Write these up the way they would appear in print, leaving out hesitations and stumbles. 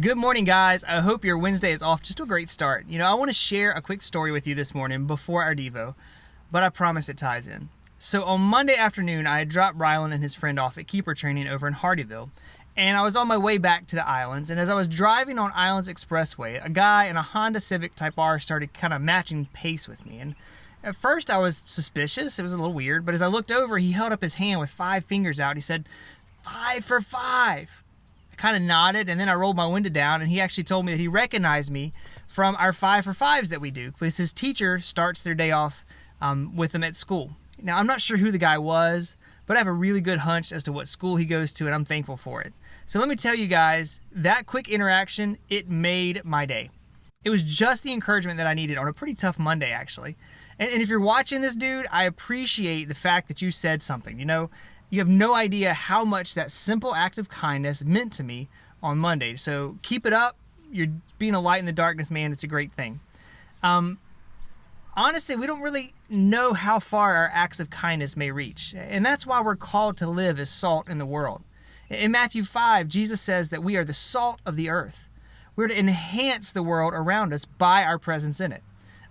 Good morning, guys. I hope your Wednesday is off just to a great start. I want to share a quick story with you this morning before our Devo, but I promise it ties in. So on Monday afternoon, I had dropped Rylan and his friend off at keeper training over in Hardyville, and I was on my way back to the Islands, and as I was driving on Islands Expressway, a guy in a Honda Civic Type R started kind of matching pace with me, and at first I was suspicious. It was a little weird, but as I looked over, he held up his hand with 5 fingers out. He said, 5 for 5. Kind of nodded, and then I rolled my window down, and he actually told me that he recognized me from our 5 for 5s that we do, because his teacher starts their day off with them at school. Now, I'm not sure who the guy was, but I have a really good hunch as to what school he goes to, and I'm thankful for it. So let me tell you guys, that quick interaction, it made my day. It was just the encouragement that I needed on a pretty tough Monday, actually. And if you're watching this, dude, I appreciate the fact that you said something. You have no idea how much that simple act of kindness meant to me on Monday. So keep it up. You're being a light in the darkness, man. It's a great thing. Honestly, we don't really know how far our acts of kindness may reach. And that's why we're called to live as salt in the world. In Matthew 5, Jesus says that we are the salt of the earth. We're to enhance the world around us by our presence in it.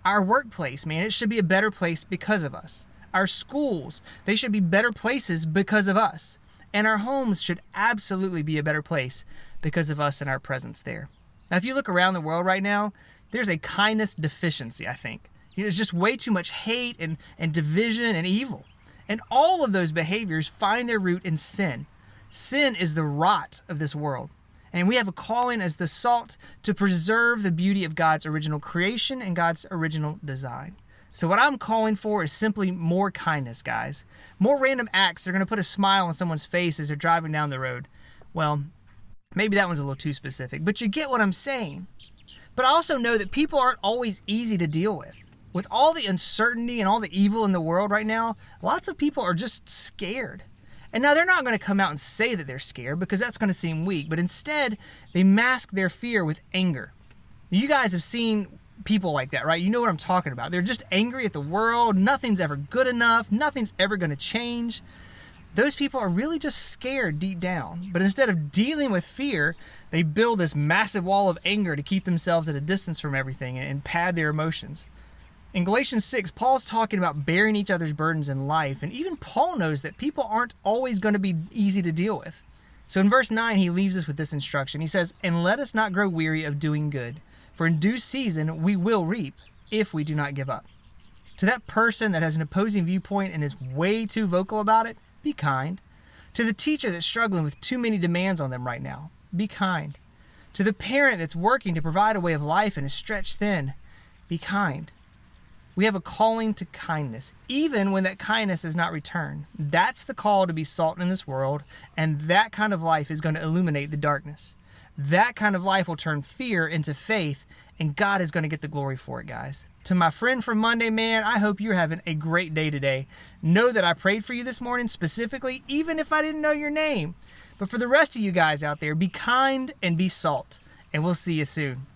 Our workplace, man, it should be a better place because of us. Our schools, they should be better places because of us. And our homes should absolutely be a better place because of us and our presence there. Now, if you look around the world right now, there's a kindness deficiency, I think. There's just way too much hate and division and evil. And all of those behaviors find their root in sin. Sin is the rot of this world. And we have a calling as the salt to preserve the beauty of God's original creation and God's original design. So what I'm calling for is simply more kindness, guys. More random acts that are going to put a smile on someone's face as they're driving down the road. Well, maybe that one's a little too specific, but you get what I'm saying. But I also know that people aren't always easy to deal with. With all the uncertainty and all the evil in the world right now, lots of people are just scared. And now they're not going to come out and say that they're scared because that's going to seem weak, but instead they mask their fear with anger. You guys have seen people like that, right? You know what I'm talking about. They're just angry at the world. Nothing's ever good enough. Nothing's ever going to change. Those people are really just scared deep down. But instead of dealing with fear, they build this massive wall of anger to keep themselves at a distance from everything and pad their emotions. In Galatians 6, Paul's talking about bearing each other's burdens in life. And even Paul knows that people aren't always going to be easy to deal with. So in verse 9, he leaves us with this instruction. He says, "And let us not grow weary of doing good. For in due season we will reap if we do not give up." To that person that has an opposing viewpoint and is way too vocal about it, be kind. To the teacher that's struggling with too many demands on them right now, be kind. To the parent that's working to provide a way of life and is stretched thin, be kind. We have a calling to kindness, even when that kindness is not returned. That's the call to be salt in this world, and that kind of life is going to illuminate the darkness. That kind of life will turn fear into faith, and God is going to get the glory for it, guys. To my friend from Monday, man, I hope you're having a great day today. Know that I prayed for you this morning specifically, even if I didn't know your name. But for the rest of you guys out there, be kind and be salt, and we'll see you soon.